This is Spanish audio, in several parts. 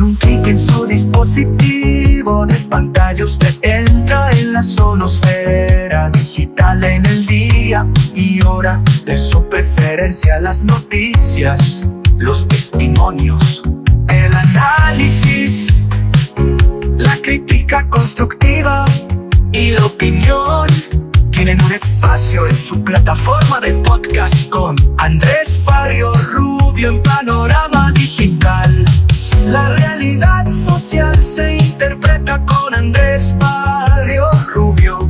un clic en su dispositivo de pantalla usted entra en la sonosfera digital. En el día y hora de su preferencia, las noticias, los testimonios, el análisis, la crítica constructiva y la opinión tienen un espacio en su plataforma de podcast con Andrés Barrio Rubio en Panorama Digital. La realidad social se interpreta con Andrés Barrio Rubio,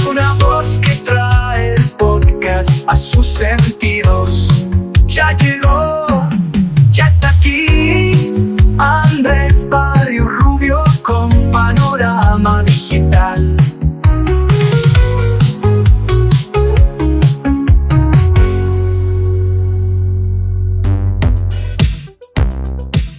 una voz que trae el podcast a sus sentidos. Ya llegó, ya está aquí, Andrés Barrio Rubio con Panorama Digital.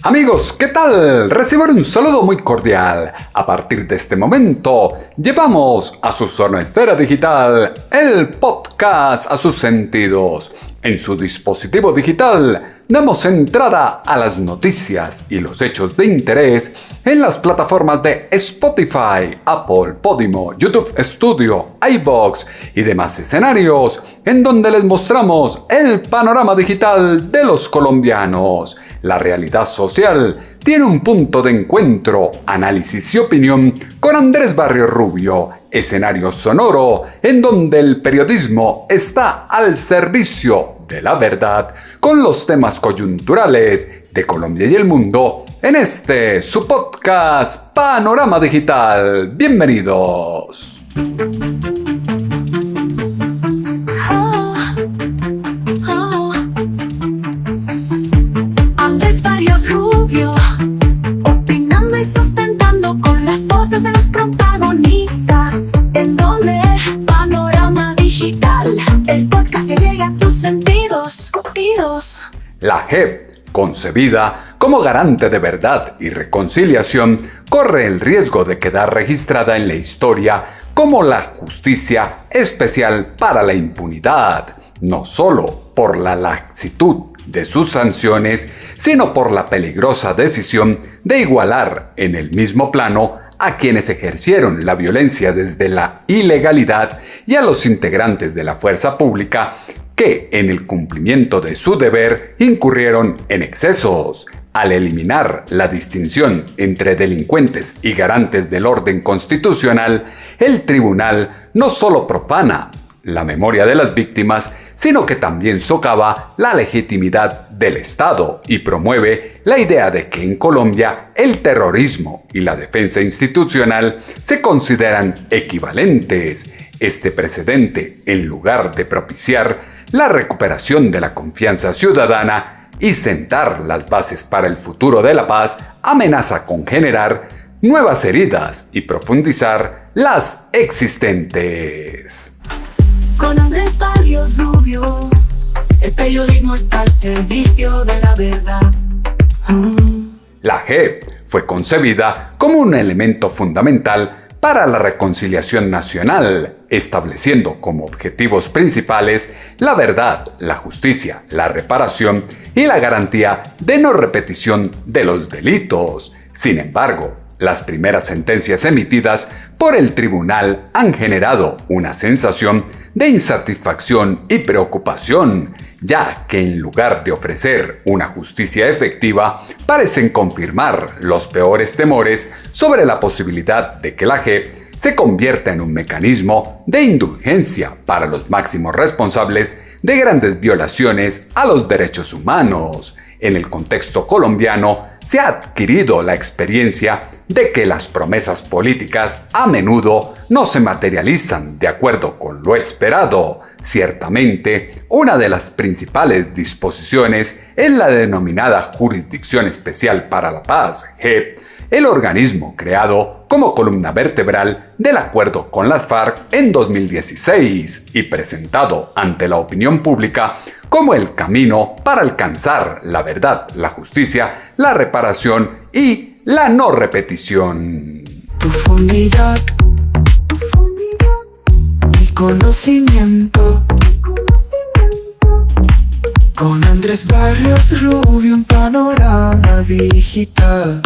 Amigos, ¿qué tal? Reciban un saludo muy cordial. A partir de este momento, llevamos a su sonoesfera digital el podcast a sus sentidos. En su dispositivo digital, damos entrada a las noticias y los hechos de interés en las plataformas de Spotify, Apple, Podimo, YouTube Studio, iVoox y demás escenarios, en donde les mostramos el panorama digital de los colombianos. La realidad social tiene un punto de encuentro, análisis y opinión con Andrés Barrio Rubio, escenario sonoro en donde el periodismo está al servicio de la verdad con los temas coyunturales de Colombia y el mundo en este su podcast Panorama Digital. Bienvenidos. Andrés Barrio Rubio, opinando y sustentando con las voces de los protagonistas. En donde Panorama Digital, el podcast que llega a tus sentidos. La JEP, concebida como garante de verdad y reconciliación, corre el riesgo de quedar registrada en la historia como la justicia especial para la impunidad, no solo por la laxitud de sus sanciones, sino por la peligrosa decisión de igualar en el mismo plano a quienes ejercieron la violencia desde la ilegalidad y a los integrantes de la fuerza pública que, en el cumplimiento de su deber, incurrieron en excesos. Al eliminar la distinción entre delincuentes y garantes del orden constitucional, el tribunal no solo profana la memoria de las víctimas, sino que también socava la legitimidad del Estado y promueve la idea de que en Colombia el terrorismo y la defensa institucional se consideran equivalentes. Este precedente, en lugar de propiciar la recuperación de la confianza ciudadana y sentar las bases para el futuro de la paz, amenaza con generar nuevas heridas y profundizar las existentes. Con Andrés Barrio Rubio, el periodismo está al servicio de la verdad. La JEP fue concebida como un elemento fundamental para la reconciliación nacional, estableciendo como objetivos principales la verdad, la justicia, la reparación y la garantía de no repetición de los delitos. Sin embargo, las primeras sentencias emitidas por el tribunal han generado una sensación de insatisfacción y preocupación, ya que en lugar de ofrecer una justicia efectiva, parecen confirmar los peores temores sobre la posibilidad de que la JEP se convierta en un mecanismo de indulgencia para los máximos responsables de grandes violaciones a los derechos humanos. En el contexto colombiano, se ha adquirido la experiencia de que las promesas políticas a menudo no se materializan de acuerdo con lo esperado. Ciertamente, una de las principales disposiciones es la denominada Jurisdicción Especial para la Paz, JEP, el organismo creado como columna vertebral del acuerdo con las FARC en 2016 y presentado ante la opinión pública como el camino para alcanzar la verdad, la justicia, la reparación y la no repetición. Profundidad y conocimiento. Con Andrés Barrios Rubio, un panorama digital.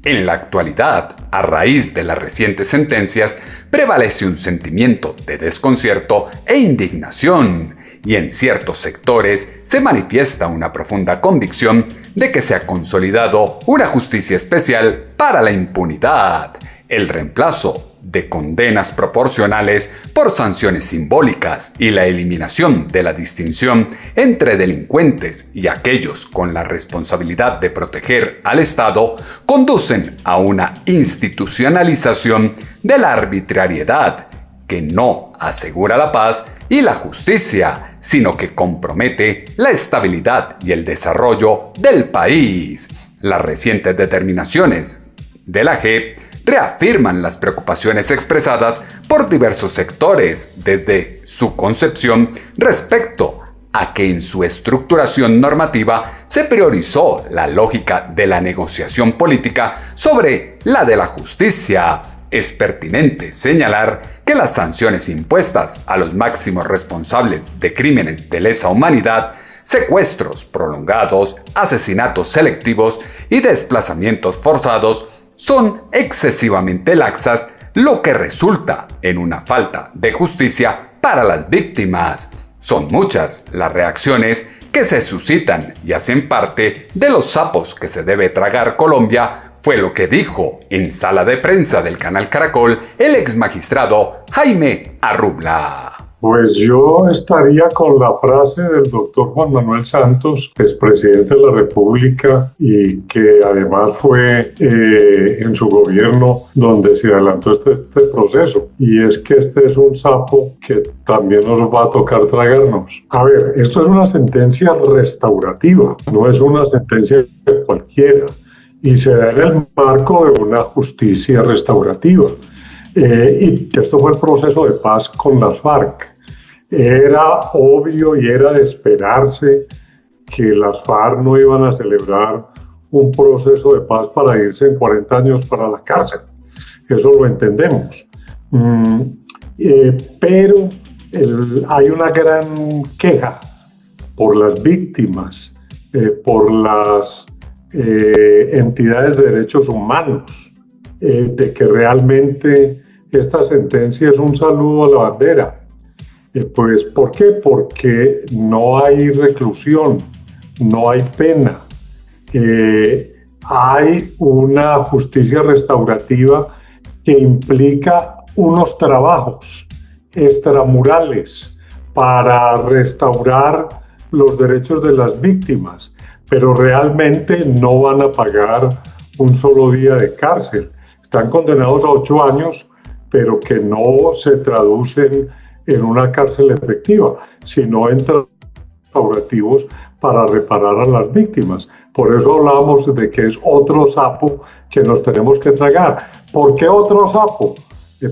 En la actualidad, a raíz de las recientes sentencias, prevalece un sentimiento de desconcierto e indignación, y en ciertos sectores se manifiesta una profunda convicción de que se ha consolidado una justicia especial para la impunidad, el reemplazo de condenas proporcionales por sanciones simbólicas y la eliminación de la distinción entre delincuentes y aquellos con la responsabilidad de proteger al Estado conducen a una institucionalización de la arbitrariedad que no asegura la paz y la justicia, sino que compromete la estabilidad y el desarrollo del país. Las recientes determinaciones de la JEP reafirman las preocupaciones expresadas por diversos sectores desde su concepción respecto a que en su estructuración normativa se priorizó la lógica de la negociación política sobre la de la justicia. Es pertinente señalar que las sanciones impuestas a los máximos responsables de crímenes de lesa humanidad, secuestros prolongados, asesinatos selectivos y desplazamientos forzados son excesivamente laxas, lo que resulta en una falta de justicia para las víctimas. Son muchas las reacciones que se suscitan y hacen parte de los sapos que se debe tragar Colombia, fue lo que dijo en sala de prensa del canal Caracol el exmagistrado Jaime Arrubla. Pues yo estaría con la frase del doctor Juan Manuel Santos, expresidente de la República y que además fue en su gobierno donde se adelantó este proceso. Y es que este es un sapo que también nos va a tocar tragarnos. A ver, esto es una sentencia restaurativa, no es una sentencia cualquiera. Y se da en el marco de una justicia restaurativa. Y esto fue el proceso de paz con las FARC. Era obvio y era de esperarse que las FARC no iban a celebrar un proceso de paz para irse en 40 años para la cárcel. Eso lo entendemos. Pero hay una gran queja por las víctimas, por las entidades de derechos humanos, de que realmente esta sentencia es un saludo a la bandera. Pues, ¿por qué? Porque no hay reclusión, no hay pena. Hay una justicia restaurativa que implica unos trabajos extramurales para restaurar los derechos de las víctimas, pero realmente no van a pagar un solo día de cárcel. Están condenados a 8 años, pero que no se traducen en una cárcel efectiva, sino en restaurativos para reparar a las víctimas. Por eso hablábamos de que es otro sapo que nos tenemos que tragar. ¿Por qué otro sapo?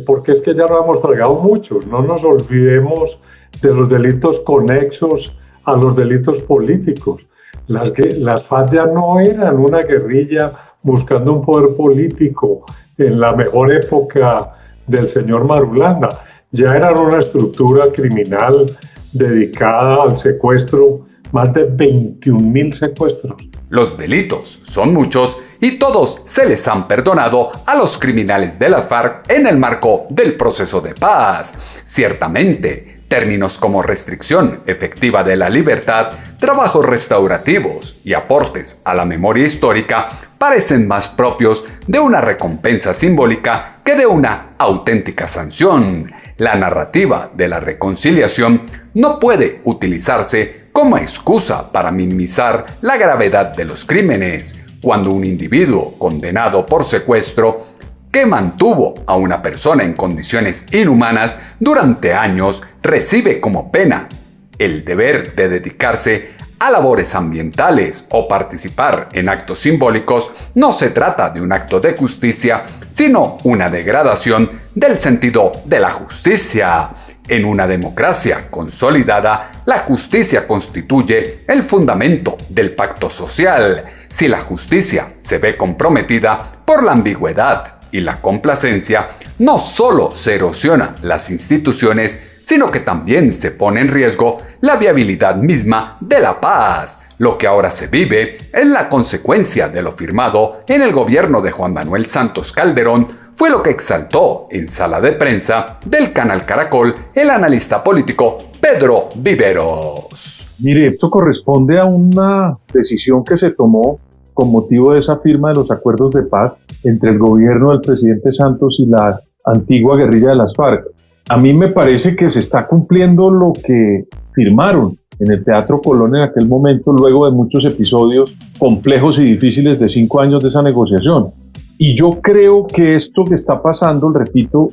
Porque es que ya lo hemos tragado muchos. No nos olvidemos de los delitos conexos a los delitos políticos. Las FARC ya no eran una guerrilla buscando un poder político en la mejor época del señor Marulanda. Ya eran una estructura criminal dedicada al secuestro, más de 21.000 secuestros. Los delitos son muchos y todos se les han perdonado a los criminales de las FARC en el marco del proceso de paz. Ciertamente, términos como restricción efectiva de la libertad, trabajos restaurativos y aportes a la memoria histórica parecen más propios de una recompensa simbólica que de una auténtica sanción. La narrativa de la reconciliación no puede utilizarse como excusa para minimizar la gravedad de los crímenes, cuando un individuo condenado por secuestro que mantuvo a una persona en condiciones inhumanas durante años recibe como pena el deber de dedicarse a labores ambientales o participar en actos simbólicos. No se trata de un acto de justicia, sino una degradación del sentido de la justicia. En una democracia consolidada, la justicia constituye el fundamento del pacto social. Si la justicia se ve comprometida por la ambigüedad y la complacencia, no solo se erosionan las instituciones, sino que también se pone en riesgo la viabilidad misma de la paz. Lo que ahora se vive es la consecuencia de lo firmado en el gobierno de Juan Manuel Santos Calderón, fue lo que exaltó en sala de prensa del canal Caracol el analista político Pedro Viveros. Mire, esto corresponde a una decisión que se tomó con motivo de esa firma de los acuerdos de paz entre el gobierno del presidente Santos y la antigua guerrilla de las FARC. A mí me parece que se está cumpliendo lo que firmaron en el Teatro Colón en aquel momento, luego de muchos episodios complejos y difíciles de 5 años de esa negociación. Y yo creo que esto que está pasando, repito,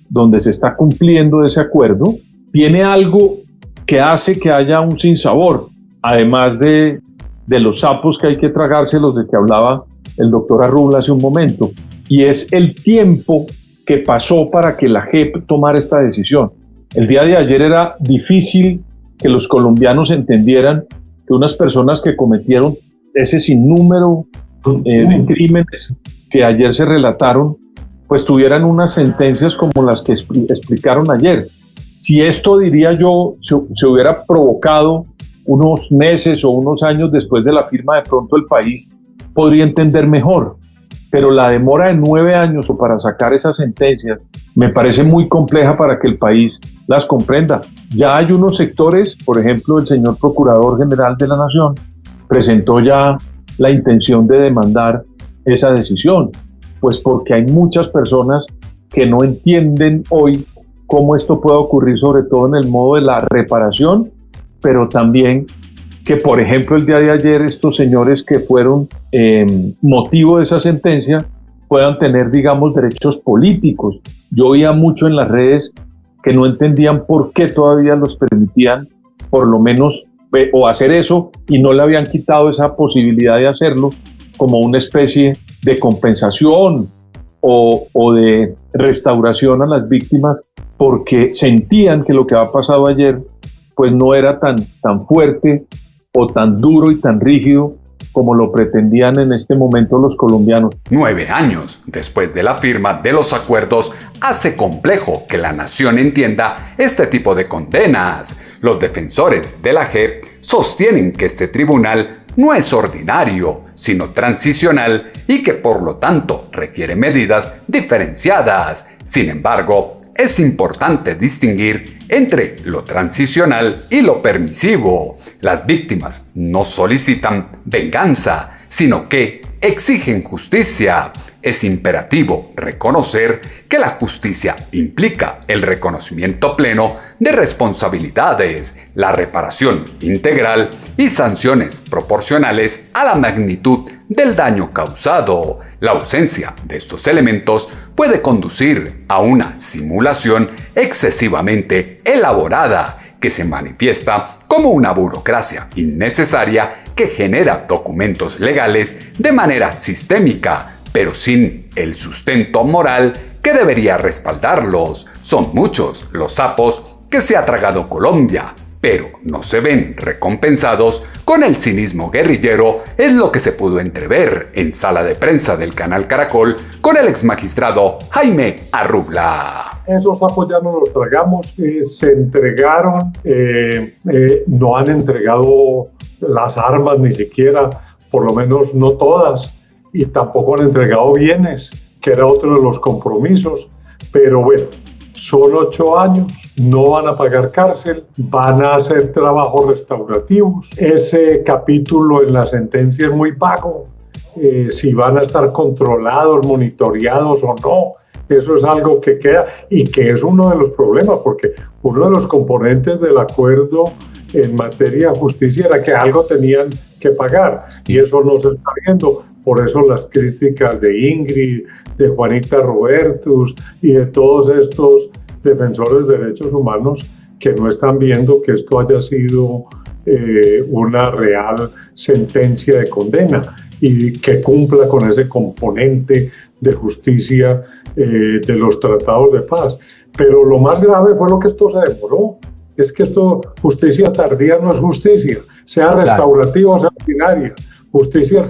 donde se está cumpliendo ese acuerdo, tiene algo que hace que haya un sinsabor, además de los sapos que hay que tragárselos de que hablaba el doctor Arrubla hace un momento, y es el tiempo que pasó para que la JEP tomara esta decisión. El día de ayer era difícil que los colombianos entendieran que unas personas que cometieron ese sinnúmero de crímenes que ayer se relataron, pues tuvieran unas sentencias como las que explicaron ayer. Si esto, diría yo, se hubiera provocado unos meses o unos años después de la firma, de pronto el país podría entender mejor. Pero la demora de 9 años o para sacar esas sentencias me parece muy compleja para que el país las comprenda. Ya hay unos sectores, por ejemplo, el señor Procurador General de la Nación presentó ya la intención de demandar esa decisión, pues porque hay muchas personas que no entienden hoy cómo esto puede ocurrir, sobre todo en el modo de la reparación, pero también que, por ejemplo, el día de ayer estos señores que fueron motivo de esa sentencia puedan tener, digamos, derechos políticos. Yo oía mucho en las redes que no entendían por qué todavía los permitían, por lo menos, o hacer eso, y no le habían quitado esa posibilidad de hacerlo como una especie de compensación o de restauración a las víctimas, porque sentían que lo que había pasado ayer pues no era tan fuerte o tan duro y tan rígido como lo pretendían en este momento los colombianos. 9 años después de la firma de los acuerdos, hace complejo que la nación entienda este tipo de condenas. Los defensores de la JEP sostienen que este tribunal no es ordinario, sino transicional y que por lo tanto requiere medidas diferenciadas. Sin embargo, es importante distinguir entre lo transicional y lo permisivo. Las víctimas no solicitan venganza, sino que exigen justicia. Es imperativo reconocer que la justicia implica el reconocimiento pleno de responsabilidades, la reparación integral y sanciones proporcionales a la magnitud del daño causado. La ausencia de estos elementos puede conducir a una simulación excesivamente elaborada que se manifiesta como una burocracia innecesaria que genera documentos legales de manera sistémica, pero sin el sustento moral que debería respaldarlos. Son muchos los sapos que se ha tragado Colombia, pero no se ven recompensados con el cinismo guerrillero, es lo que se pudo entrever en sala de prensa del canal Caracol con el exmagistrado Jaime Arrubla. Esos sapos ya no los tragamos, se entregaron, no han entregado las armas ni siquiera, por lo menos no todas, y tampoco han entregado bienes, que era otro de los compromisos, pero bueno, son 8 años, no van a pagar cárcel, van a hacer trabajos restaurativos. Ese capítulo en la sentencia es muy vago, si van a estar controlados, monitoreados o no. Eso es algo que queda y que es uno de los problemas, porque uno de los componentes del acuerdo en materia de justicia era que algo tenían que pagar y eso no se está viendo. Por eso las críticas de Ingrid, de Juanita Robertus y de todos estos defensores de derechos humanos que no están viendo que esto haya sido una real sentencia de condena y que cumpla con ese componente de justicia de los tratados de paz. Pero lo más grave fue lo que esto se demoró. Es que esto, justicia tardía no es justicia, sea restaurativa o sea ordinaria. Justicia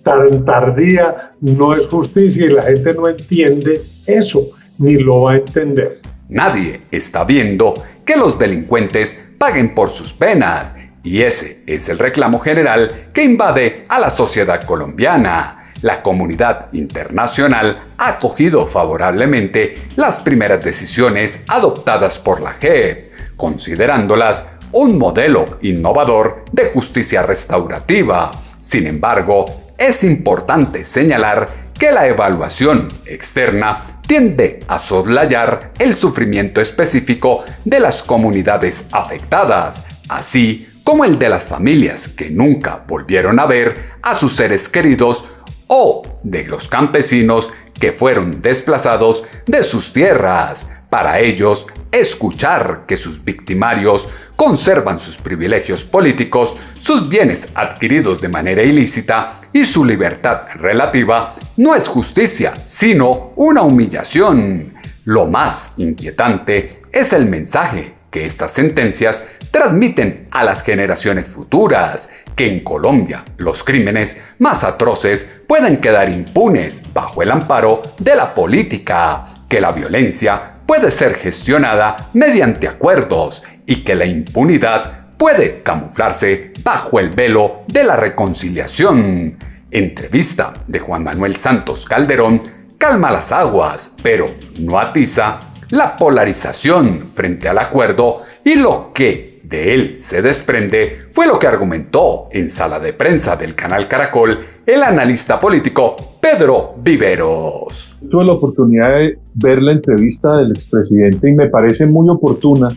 tan tardía no es justicia y la gente no entiende eso, ni lo va a entender. Nadie está viendo que los delincuentes paguen por sus penas, y ese es el reclamo general que invade a la sociedad colombiana. La comunidad internacional ha acogido favorablemente las primeras decisiones adoptadas por la JEP, considerándolas un modelo innovador de justicia restaurativa. Sin embargo, es importante señalar que la evaluación externa tiende a soslayar el sufrimiento específico de las comunidades afectadas, así como el de las familias que nunca volvieron a ver a sus seres queridos o de los campesinos que fueron desplazados de sus tierras. Para ellos, escuchar que sus victimarios conservan sus privilegios políticos, sus bienes adquiridos de manera ilícita y su libertad relativa no es justicia, sino una humillación. Lo más inquietante es el mensaje que estas sentencias transmiten a las generaciones futuras, que en Colombia los crímenes más atroces pueden quedar impunes bajo el amparo de la política, que la violencia puede ser gestionada mediante acuerdos y que la impunidad puede camuflarse bajo el velo de la reconciliación. Entrevista de Juan Manuel Santos Calderón calma las aguas, pero no atiza la polarización frente al acuerdo, y lo que de él se desprende fue lo que argumentó en sala de prensa del canal Caracol el analista político Pedro Viveros. Tuve la oportunidad de ver la entrevista del expresidente y me parece muy oportuna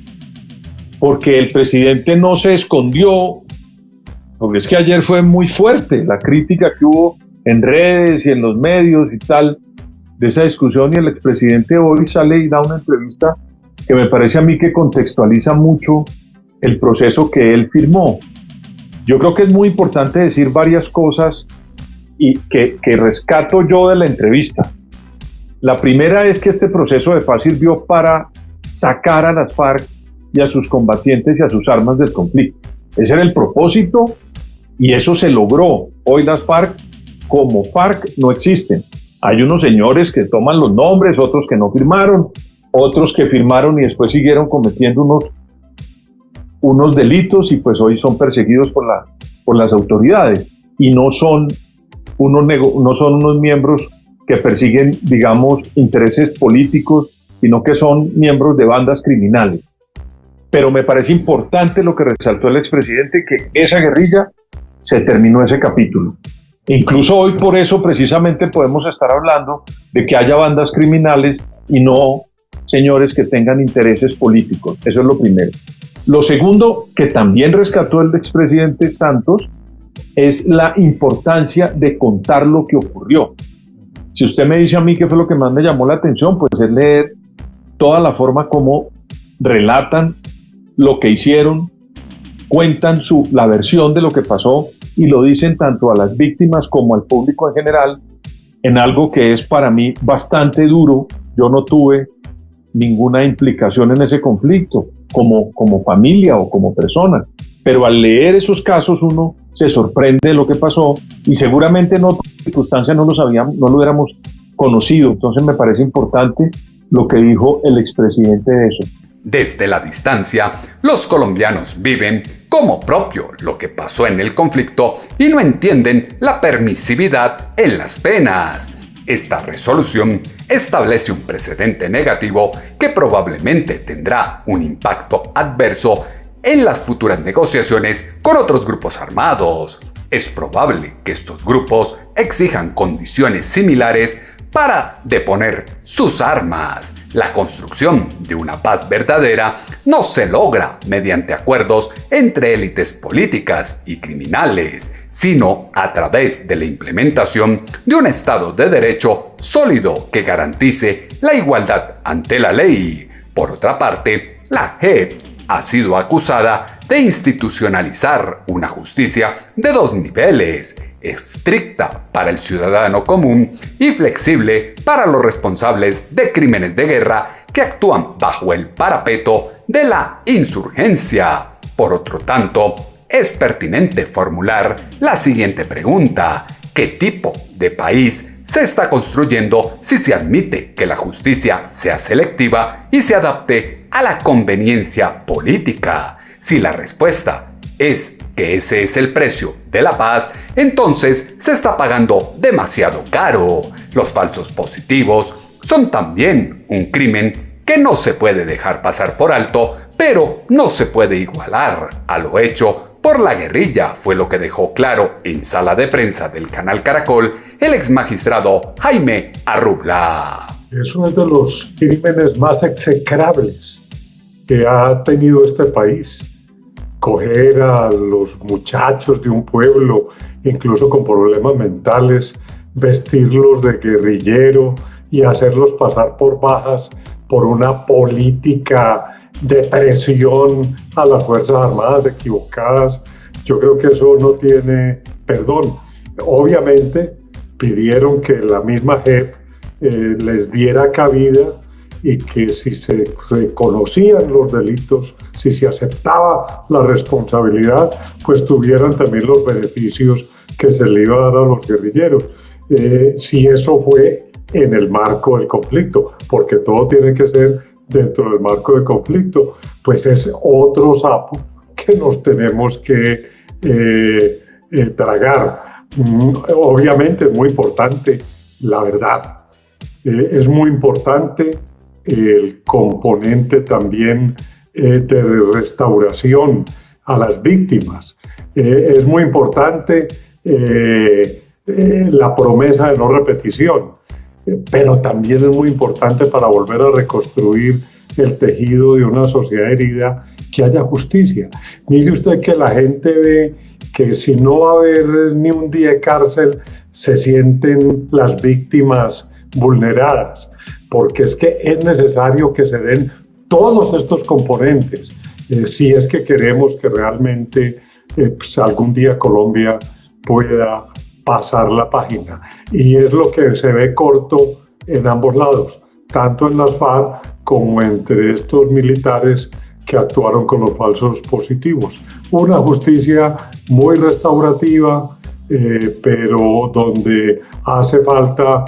porque el presidente no se escondió, porque es que ayer fue muy fuerte la crítica que hubo en redes y en los medios y tal de esa discusión, y el expresidente hoy sale y da una entrevista que me parece a mí que contextualiza mucho el proceso que él firmó. Yo creo que es muy importante decir varias cosas y que rescato yo de la entrevista. La primera es que este proceso de paz sirvió para sacar a las FARC y a sus combatientes y a sus armas del conflicto. Ese era el propósito y eso se logró. Hoy las FARC como FARC no existen. Hay unos señores que toman los nombres, otros que no firmaron, otros que firmaron y después siguieron cometiendo unos delitos y pues hoy son perseguidos por las autoridades y no son unos miembros que persiguen, digamos, intereses políticos, sino que son miembros de bandas criminales. Pero me parece importante lo que resaltó el expresidente, que esa guerrilla se terminó ese capítulo. Incluso hoy por eso precisamente podemos estar hablando de que haya bandas criminales y no señores que tengan intereses políticos. Eso es lo primero. Lo segundo, que también rescató el expresidente Santos, es la importancia de contar lo que ocurrió. Si usted me dice a mí qué fue lo que más me llamó la atención, pues es leer toda la forma como relatan lo que hicieron, cuentan la versión de lo que pasó y lo dicen tanto a las víctimas como al público en general, en algo que es para mí bastante duro. Yo no tuve ninguna implicación en ese conflicto como familia o como persona, pero al leer esos casos uno se sorprende de lo que pasó y seguramente en otras circunstancias no lo hubiéramos conocido. Entonces me parece importante lo que dijo el expresidente de eso. Desde la distancia, los colombianos viven como propio lo que pasó en el conflicto y no entienden la permisividad en las penas. Esta resolución establece un precedente negativo que probablemente tendrá un impacto adverso en las futuras negociaciones con otros grupos armados. Es probable que estos grupos exijan condiciones similares para deponer sus armas. La construcción de una paz verdadera no se logra mediante acuerdos entre élites políticas y criminales, sino a través de la implementación de un Estado de Derecho sólido que garantice la igualdad ante la ley. Por otra parte, la JEP ha sido acusada de institucionalizar una justicia de dos niveles, estricta para el ciudadano común y flexible para los responsables de crímenes de guerra que actúan bajo el parapeto de la insurgencia. Por otro tanto, es pertinente formular la siguiente pregunta: ¿qué tipo de país se está construyendo si se admite que la justicia sea selectiva y se adapte a la conveniencia política. Si la respuesta es que ese es el precio de la paz, entonces se está pagando demasiado caro. Los falsos positivos son también un crimen que no se puede dejar pasar por alto, pero no se puede igualar a lo hecho por la guerrilla, fue lo que dejó claro en sala de prensa del canal Caracol el exmagistrado Jaime Arrubla. Es uno de los crímenes más execrables que ha tenido este país. Coger a los muchachos de un pueblo, incluso con problemas mentales, vestirlos de guerrillero y hacerlos pasar por bajas por una política de presión a las Fuerzas Armadas equivocadas. Yo creo que eso no tiene perdón. Obviamente pidieron que la misma JEP les diera cabida y que si se reconocían los delitos, si se aceptaba la responsabilidad, pues tuvieran también los beneficios que se le iba a dar a los guerrilleros. Si eso fue en el marco del conflicto, porque todo tiene que ser dentro del marco del conflicto, pues es otro sapo que nos tenemos que tragar. Obviamente es muy importante la verdad. Es muy importante el componente también de restauración a las víctimas. Es muy importante la promesa de no repetición, pero también es muy importante para volver a reconstruir el tejido de una sociedad herida que haya justicia. Mire usted que la gente ve que si no va a haber ni un día de cárcel, se sienten las víctimas vulneradas, porque es que es necesario que se den todos estos componentes, si es que queremos que realmente pues algún día Colombia pueda pasar la página. Y es lo que se ve corto en ambos lados, tanto en las FARC como entre estos militares que actuaron con los falsos positivos. Una justicia muy restaurativa, pero donde hace falta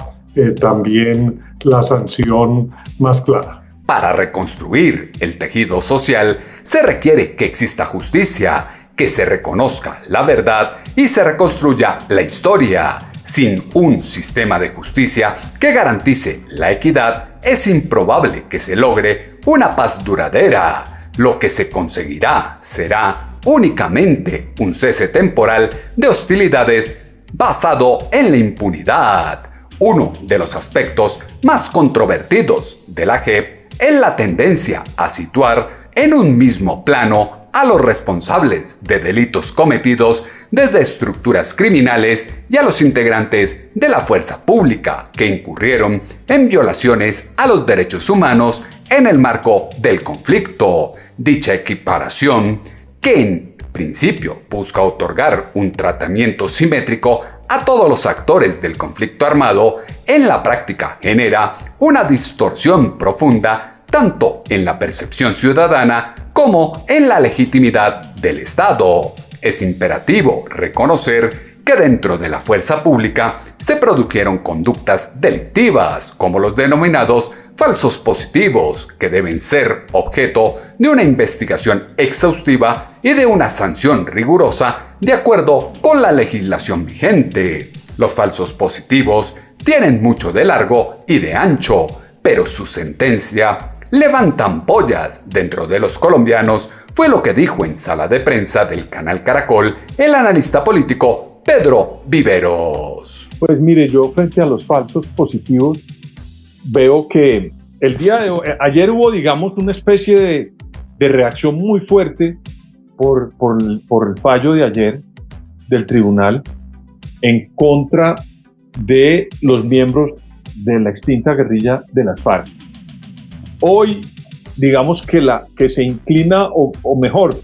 también la sanción más clara. Para reconstruir el tejido social se requiere que exista justicia, que se reconozca la verdad y se reconstruya la historia. Sin un sistema de justicia que garantice la equidad, es improbable que se logre una paz duradera. Lo que se conseguirá será únicamente un cese temporal de hostilidades basado en la impunidad. Uno de los aspectos más controvertidos de la JEP es la tendencia a situar en un mismo plano a los responsables de delitos cometidos desde estructuras criminales y a los integrantes de la fuerza pública que incurrieron en violaciones a los derechos humanos en el marco del conflicto. Dicha equiparación, que en principio busca otorgar un tratamiento simétrico a todos los actores del conflicto armado, en la práctica genera una distorsión profunda tanto en la percepción ciudadana como en la legitimidad del Estado. Es imperativo reconocer que dentro de la fuerza pública se produjeron conductas delictivas, como los denominados falsos positivos, que deben ser objeto de una investigación exhaustiva y de una sanción rigurosa de acuerdo con la legislación vigente. Los falsos positivos tienen mucho de largo y de ancho, pero su sentencia levanta ampollas dentro de los colombianos, fue lo que dijo en sala de prensa del canal Caracol el analista político Pedro Viveros. Pues mire, yo frente a los falsos positivos veo que el día de hoy, ayer hubo, digamos, una especie de reacción muy fuerte por el fallo de ayer del tribunal en contra de los miembros de la extinta guerrilla de las FARC. Hoy, digamos que se inclina, o mejor,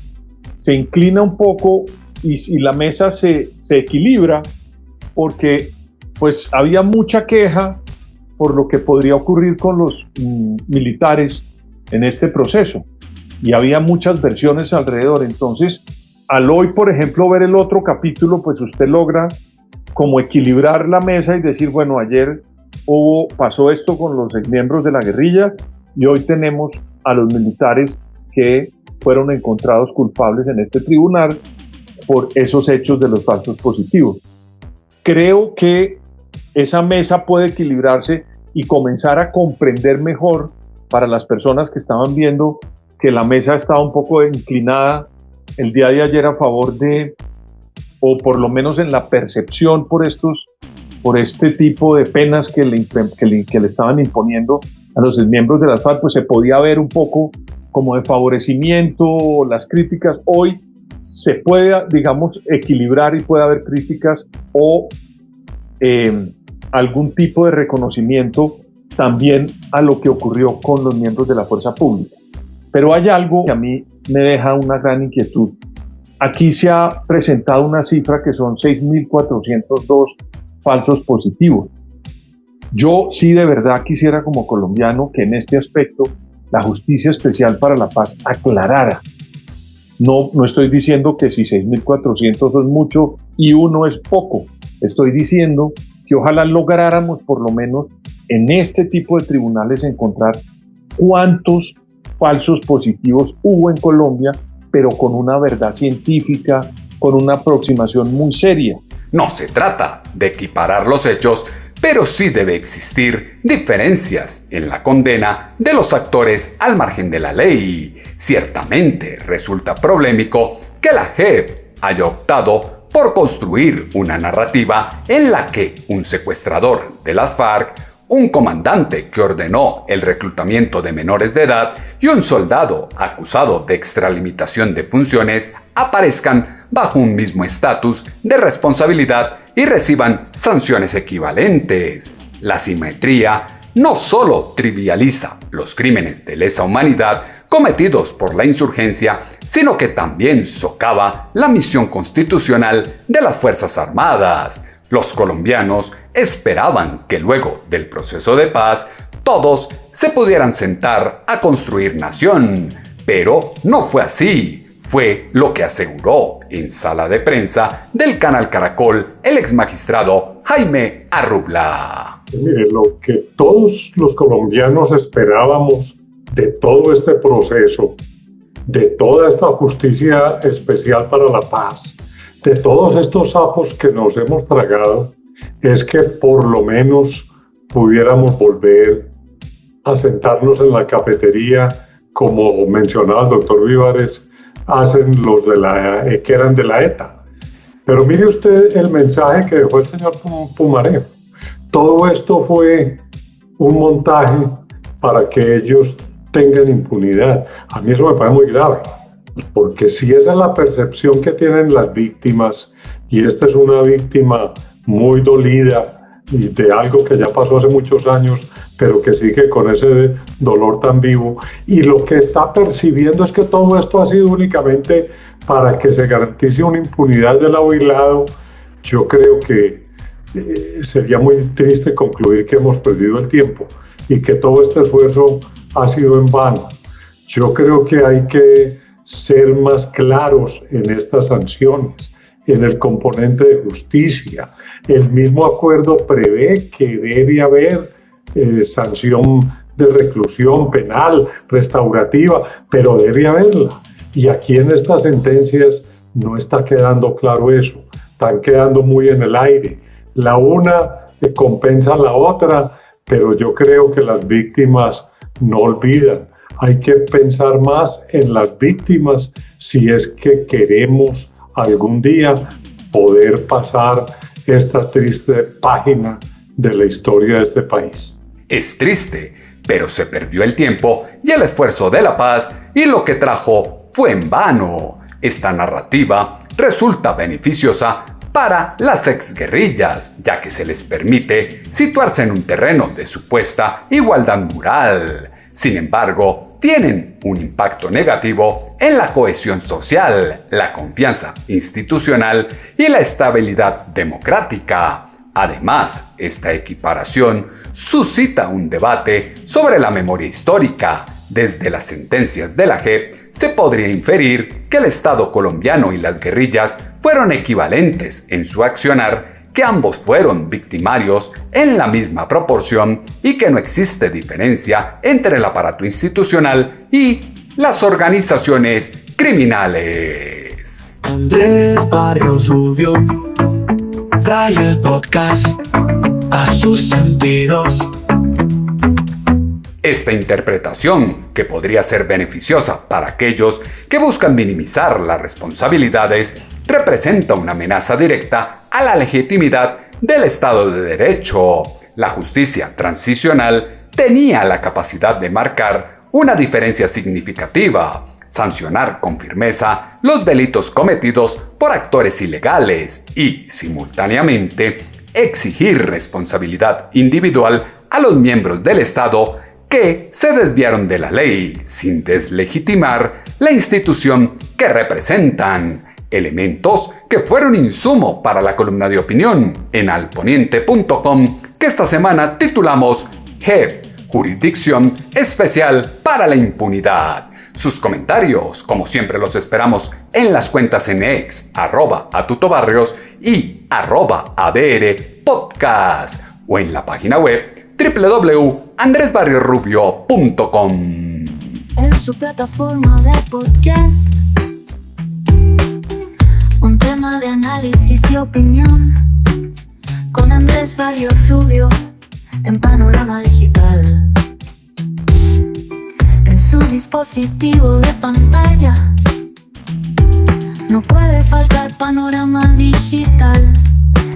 se inclina un poco y la mesa se equilibra, porque pues había mucha queja por lo que podría ocurrir con los militares en este proceso, y había muchas versiones alrededor. Entonces, al hoy, por ejemplo, ver el otro capítulo, pues usted logra como equilibrar la mesa y decir, bueno, ayer pasó esto con los miembros de la guerrilla, y hoy tenemos a los militares que fueron encontrados culpables en este tribunal por esos hechos de los falsos positivos. Creo que esa mesa puede equilibrarse y comenzar a comprender mejor para las personas que estaban viendo que la mesa estaba un poco inclinada el día de ayer a favor de, o por lo menos en la percepción por este tipo de penas que le estaban imponiendo a los miembros de las FARC, pues se podía ver un poco como de favorecimiento, las críticas. Hoy se puede, digamos, equilibrar y puede haber críticas o algún tipo de reconocimiento también a lo que ocurrió con los miembros de la fuerza pública. Pero hay algo que a mí me deja una gran inquietud. Aquí se ha presentado una cifra que son 6.402 falsos positivos. Yo sí de verdad quisiera como colombiano que en este aspecto la Justicia Especial para la Paz aclarara. No estoy diciendo que si 6.400 es mucho y 1 es poco. Estoy diciendo que ojalá lográramos por lo menos en este tipo de tribunales encontrar cuántos falsos positivos hubo en Colombia, pero con una verdad científica, con una aproximación muy seria. No se trata de equiparar los hechos, pero sí debe existir diferencias en la condena de los actores al margen de la ley. Ciertamente resulta problemático que la JEP haya optado por construir una narrativa en la que un secuestrador de las FARC, un comandante que ordenó el reclutamiento de menores de edad y un soldado acusado de extralimitación de funciones aparezcan bajo un mismo estatus de responsabilidad y reciban sanciones equivalentes. La simetría no solo trivializa los crímenes de lesa humanidad cometidos por la insurgencia, sino que también socava la misión constitucional de las Fuerzas Armadas. Los colombianos esperaban que luego del proceso de paz todos se pudieran sentar a construir nación, pero no fue así. Fue lo que aseguró en sala de prensa del canal Caracol el exmagistrado Jaime Arrubla. Mire, lo que todos los colombianos esperábamos de todo este proceso, de toda esta justicia especial para la paz, de todos estos sapos que nos hemos tragado, es que por lo menos pudiéramos volver a sentarnos en la cafetería, como mencionaba el doctor Vivares, hacen los de que eran de la ETA. Pero mire usted el mensaje que dejó el señor Pumarejo. Todo esto fue un montaje para que ellos tengan impunidad. A mí eso me parece muy grave, porque si esa es la percepción que tienen las víctimas, y esta es una víctima muy dolida y de algo que ya pasó hace muchos años, pero que sigue con ese dolor tan vivo, y lo que está percibiendo es que todo esto ha sido únicamente para que se garantice una impunidad de lado y lado. Yo creo que sería muy triste concluir que hemos perdido el tiempo y que todo este esfuerzo ha sido en vano. Yo creo que hay que ser más claros en estas sanciones, en el componente de justicia. El mismo acuerdo prevé que debe haber sanción de reclusión penal, restaurativa, pero debe haberla. Y aquí en estas sentencias no está quedando claro eso, están quedando muy en el aire. La una compensa a la otra, pero yo creo que las víctimas no olvidan. Hay que pensar más en las víctimas si es que queremos algún día poder pasar esta triste página de la historia de este país. Es triste, pero se perdió el tiempo y el esfuerzo de la paz, y lo que trajo fue en vano. Esta narrativa resulta beneficiosa para las exguerrillas, ya que se les permite situarse en un terreno de supuesta igualdad moral. Sin embargo, tienen un impacto negativo en la cohesión social, la confianza institucional y la estabilidad democrática. Además, esta equiparación suscita un debate sobre la memoria histórica. Desde las sentencias de la JEP se podría inferir que el Estado colombiano y las guerrillas fueron equivalentes en su accionar que ambos fueron victimarios en la misma proporción y que no existe diferencia entre el aparato institucional y las organizaciones criminales. Andrés Barrios Rubio trae el podcast a sus sentidos. Esta interpretación, que podría ser beneficiosa para aquellos que buscan minimizar las responsabilidades, representa una amenaza directa a la legitimidad del Estado de Derecho. La justicia transicional tenía la capacidad de marcar una diferencia significativa, sancionar con firmeza los delitos cometidos por actores ilegales y, simultáneamente, exigir responsabilidad individual a los miembros del Estado que se desviaron de la ley sin deslegitimar la institución que representan. Elementos que fueron insumo para la columna de opinión en alponiente.com que esta semana titulamos JEP, Jurisdicción Especial para la Impunidad. Sus comentarios, como siempre, los esperamos en las cuentas en X, @atutobarrios y @adrpodcast o en la página web www.andresbarriosrubio.com. En su plataforma de podcast, un tema de análisis y opinión con Andrés Barrios Rubio en Panorama Digital. En su dispositivo de pantalla no puede faltar Panorama Digital,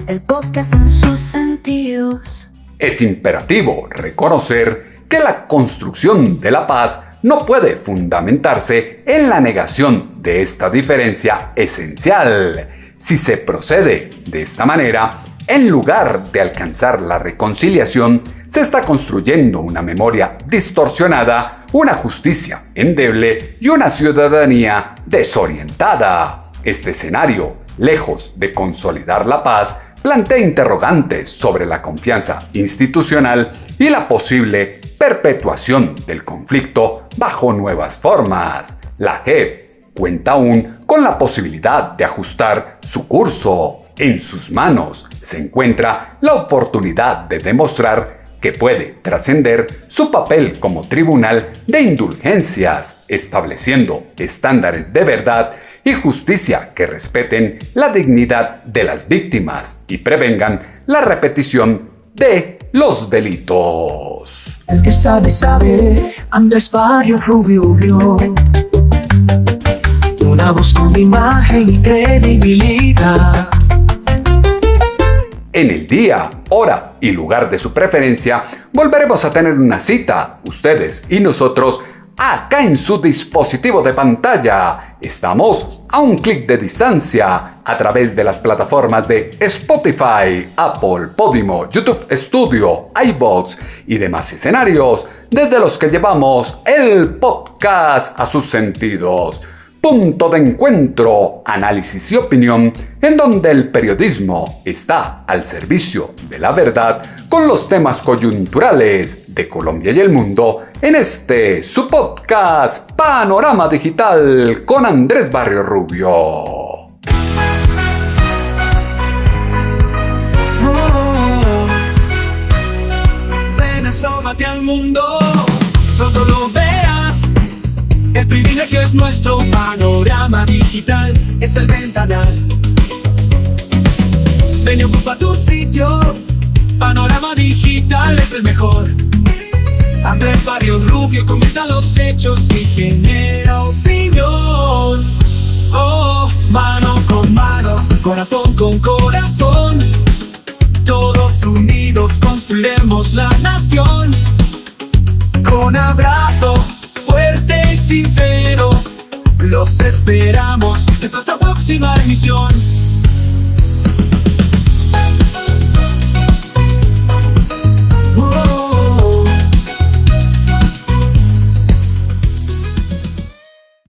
el podcast en sus sentidos. Es imperativo reconocer que la construcción de la paz no puede fundamentarse en la negación de esta diferencia esencial. Si se procede de esta manera, en lugar de alcanzar la reconciliación, se está construyendo una memoria distorsionada, una justicia endeble y una ciudadanía desorientada. Este escenario, lejos de consolidar la paz, plantea interrogantes sobre la confianza institucional y la posible perpetuación del conflicto bajo nuevas formas. La JEP cuenta aún con la posibilidad de ajustar su curso. En sus manos se encuentra la oportunidad de demostrar que puede trascender su papel como tribunal de indulgencias, estableciendo estándares de verdad y justicia que respeten la dignidad de las víctimas y prevengan la repetición de los delitos. El que sabe, sabe, Andrés Barrios Rubio. Una voz con imagen y credibilidad. En el día, hora y lugar de su preferencia, volveremos a tener una cita, ustedes y nosotros, acá en su dispositivo de pantalla. Estamos a un clic de distancia a través de las plataformas de Spotify, Apple, Podimo, YouTube Studio, iVoox y demás escenarios desde los que llevamos el podcast a sus sentidos. Punto de encuentro, análisis y opinión, en donde el periodismo está al servicio de la verdad con los temas coyunturales de Colombia y el mundo en su podcast Panorama Digital con Andrés Barrios Rubio. Ven, asómate al mundo, pronto lo verás. El privilegio es nuestro, Panorama Digital es el ventanal. Ven y ocupa tu sitio, Panorama Digital es el mejor. Andrés Barrios Rubio comenta los hechos y genera opinión. Oh, mano con mano, corazón con corazón, todos unidos construiremos la nación. Con abrazo fuerte y sincero, los esperamos en nuestra próxima emisión.